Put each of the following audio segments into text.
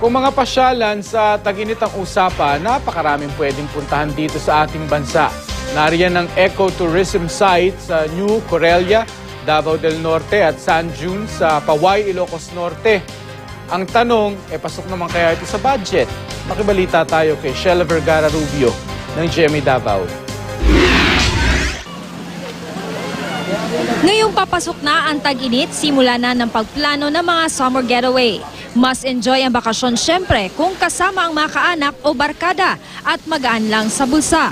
Kung mga pasyalan sa tag-init ang usapan, napakaraming pwedeng puntahan dito sa ating bansa. Nariyan ang ecotourism site sa New Corellia, Davao del Norte at San June sa Paway, Ilocos Norte. Ang tanong, pasok naman kaya ito sa budget? Makibalita tayo kay Sheila Vergara Rubio ng GMA Davao. Ngayong papasok na ang tag-init, simula na ng pagplano ng mga summer getaway. Mas enjoy ang bakasyon syempre kung kasama ang mga kaanak o barkada at magaan lang sa bulsa.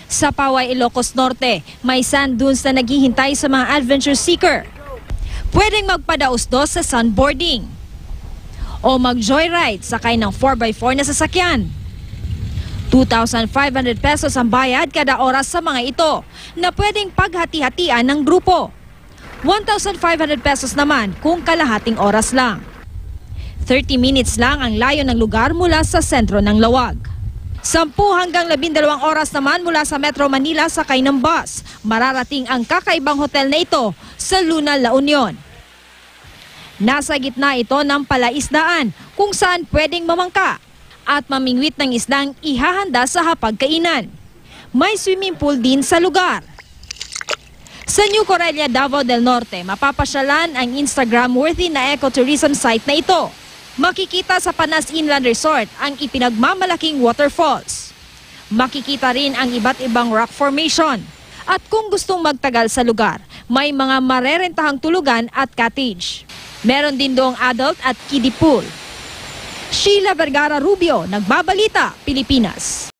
Sa Paway, Ilocos Norte, may sand dunes na naghihintay sa mga adventure seeker. Pwedeng magpadaos-dos sa sunboarding o mag-joyride sakay ng 4x4 na sasakyan. 2,500 pesos ang bayad kada oras sa mga ito na pwedeng paghati-hatian ng grupo. 1,500 pesos naman kung kalahating oras lang. 30 minutes lang ang layo ng lugar mula sa sentro ng Lawag. 10 hanggang 12 oras naman mula sa Metro Manila sakay ng bus. Mararating ang kakaibang hotel na ito sa Luna, La Union. Nasa gitna ito ng palaisdaan kung saan pwedeng mamangka at mamingwit ng isdang ihahanda sa hapagkainan. May swimming pool din sa lugar. Sa New Corellia, Davao del Norte, mapapasyalan ang Instagram-worthy na ecotourism site na ito. Makikita sa Panas Inland Resort ang ipinagmamalaking waterfalls. Makikita rin ang iba't ibang rock formation. At kung gustong magtagal sa lugar, may mga marerentahang tulugan at cottage. Meron din doong adult at kiddie pool. Sheila Vergara Rubio, Nagbabalita, Pilipinas.